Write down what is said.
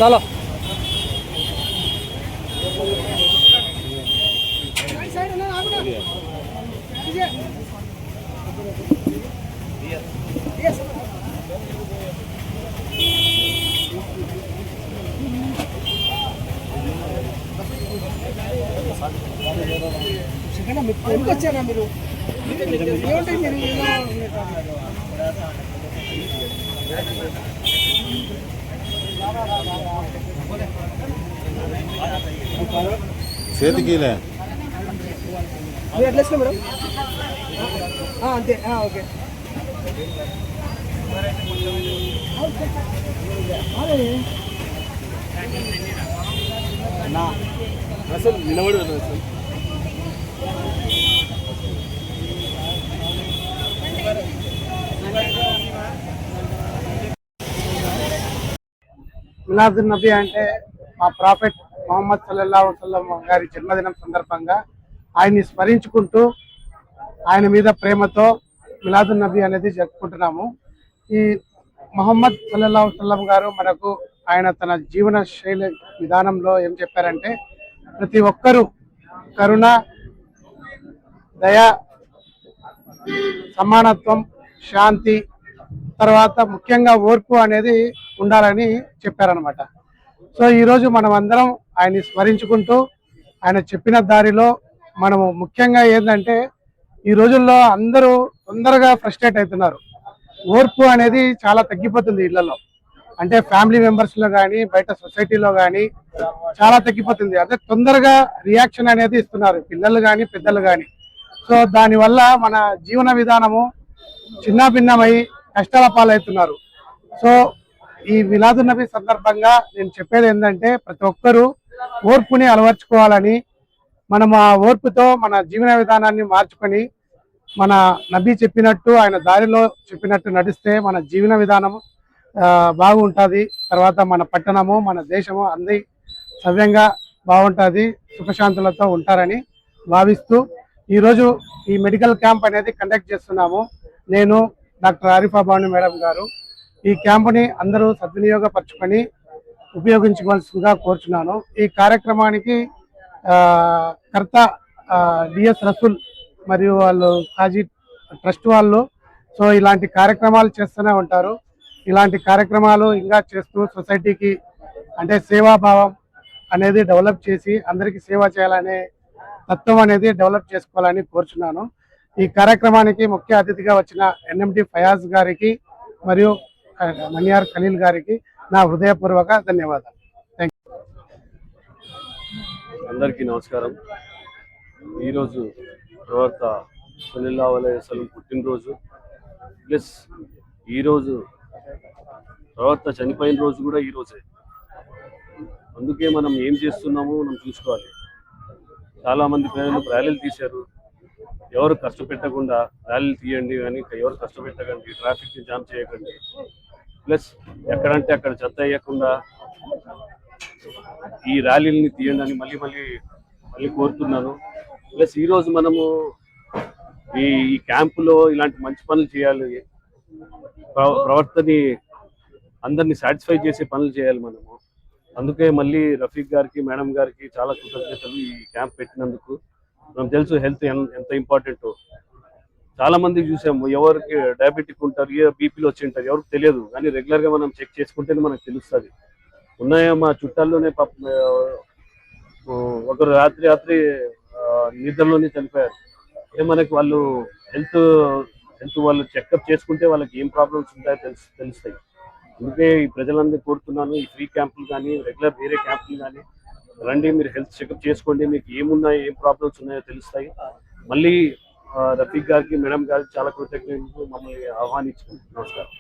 चलो వచ్చారా మీరు ఏమంటే మీరు చేతికిలే ఎట్లా మేడం అంతే ఓకే అసలు నిలబడి అసలు మిలాదున్ నబీ అంటే మా ప్రాఫెట్ మొహమ్మద్ సల్లల్లాహు అలైహి వసల్లం గారి జన్మదినం సందర్భంగా ఆయన్ని స్మరించుకుంటూ ఆయన మీద ప్రేమతో మిలాదున్ నబీ అనేది జరుపుకుంటున్నాము. ఈ మొహమ్మద్ సల్లల్లాహు అలైహి వసల్లం గారు మనకు ఆయన తన జీవన శైలి విధానంలో ఏం చెప్పారంటే, ప్రతి ఒక్కరూ కరుణ, దయ, సమానత్వం, శాంతి, తర్వాత ముఖ్యంగా ఓర్పు అనేది ఉండాలని చెప్పారనమాట. సో ఈరోజు మనం అందరం ఆయన్ని స్మరించుకుంటూ ఆయన చెప్పిన దారిలో మనము ముఖ్యంగా ఏంటంటే, ఈ రోజుల్లో అందరూ తొందరగా ఫ్రస్ట్రేట్ అవుతున్నారు. ఓర్పు అనేది చాలా తగ్గిపోతుంది ఇళ్లలో, అంటే ఫ్యామిలీ మెంబర్స్లో కానీ బయట సొసైటీలో కానీ చాలా తగ్గిపోతుంది. అదే తొందరగా రియాక్షన్ అనేది ఇస్తున్నారు పిల్లలు కానీ పెద్దలు కానీ. సో దానివల్ల మన జీవన విధానము చిన్నాభిన్నమై కష్టాల పాలవుతున్నారు. సో ఈ మిలాదున్ నబీ సందర్భంగా నేను చెప్పేది ఏంటంటే, ప్రతి ఒక్కరూ ఓర్పుని అలవర్చుకోవాలని, మనం ఆ ఓర్పుతో మన జీవన విధానాన్ని మార్చుకొని మన నబీ చెప్పినట్టు ఆయన దారిలో చెప్పినట్టు నడిస్తే మన జీవన విధానం బాగుంటుంది. తర్వాత మన పట్టణము, మన దేశము అన్ని సవ్యంగా బాగుంటుంది, సుఖశాంతులతో ఉంటారని భావిస్తూ ఈరోజు ఈ మెడికల్ క్యాంప్ అనేది కండక్ట్ చేస్తున్నాము. నేను డాక్టర్ ఆరిఫా బాను మేడం గారు ఈ క్యాంపుని అందరూ సద్వినియోగపరచుకొని ఉపయోగించుకోవాల్సిందిగా కోరుచున్నాను. ఈ కార్యక్రమానికి కర్త డిఎస్ రసూల్ మరియు వాళ్ళు హాజీ ట్రస్ట్ వాళ్ళు సో ఇలాంటి కార్యక్రమాలు చేస్తూనే ఉంటారు. ఇలాంటి కార్యక్రమాలు ఇంకా చేస్తూ సొసైటీకి అంటే సేవాభావం అనేది డెవలప్ చేసి అందరికీ సేవ చేయాలనే తత్వం అనేది డెవలప్ చేసుకోవాలని కోరుచున్నాను. ఈ కార్యక్రమానికి ముఖ్య అతిథిగా వచ్చిన ఎన్ఎండి ఫయాజ్ గారికి మరియు మనియార్ ఖలీల్ గారికి నా హృదయపూర్వక ధన్యవాదాలు. Thank you. అందరికీ నమస్కారం. ఈరోజు ప్రవక్త సల్లల్లాహు అలైహి వసల్లం పుట్టినరోజు ప్లస్ ఈరోజు ప్రవక్త చనిపోయిన రోజు కూడా ఈరోజే. అందుకే మనం ఏం చేస్తున్నామో మనం చూసుకోవాలి. చాలామంది ప్రజలు ర్యాలీలు తీశారు. ఎవరు కష్టపెట్టకుండా ర్యాలీలు తీయండి కానీ ఎవరు కష్టపెట్టకండి, ట్రాఫిక్ని జామ్ చేయకండి, ప్లస్ ఎక్కడంటే అక్కడ చెత్త వేయకుండా ఈ ర్యాలీని తీయండి అని మళ్ళీ మళ్ళీ మళ్ళీ కోరుతున్నాను. ప్లస్ ఈరోజు మనము ఈ క్యాంపులో ఇలాంటి మంచి పనులు చేయాలి, ప్రవర్తని అందరినీ సాటిస్ఫై చేసే పనులు చేయాలి మనము. అందుకే మళ్ళీ రఫీక్ గారికి మేడం గారికి చాలా కృతజ్ఞతలు ఈ క్యాంప్ పెట్టినందుకు. మనం తెలుసు హెల్త్ ఎంత ఇంపార్టెంటో. చాలా మందికి చూసాము, ఎవరికి డయాబెటిక్ ఉంటారు, బీపీలు వచ్చి ఉంటారు, ఎవరికి తెలియదు. కానీ రెగ్యులర్గా మనం చెక్ చేసుకుంటేనే మనకు తెలుస్తుంది. ఉన్నాయో మా చుట్టాల్లోనే ఒకరు రాత్రి నిద్రలోనే చనిపోయారు. అంటే మనకి వాళ్ళు హెల్త్ వాళ్ళు చెకప్ చేసుకుంటే వాళ్ళకి ఏం ప్రాబ్లమ్స్ ఉంటాయో తెలుస్తాయి. అందుకే ఈ ప్రజలందరినీ కోరుతున్నాను, ఈ ఫ్రీ క్యాంపులు కానీ రెగ్యులర్ వేరే క్యాంపులు కానీ రండి, మీరు హెల్త్ చెకప్ చేసుకోండి, మీకు ఏమున్నాయో ఏం ప్రాబ్లమ్స్ ఉన్నాయో తెలుస్తాయి. మళ్ళీ రఫీక్ గారికి మేడం గారికి చాలా కృతజ్ఞతలు, మమ్మల్ని ఆహ్వానించారు. నమస్కారం.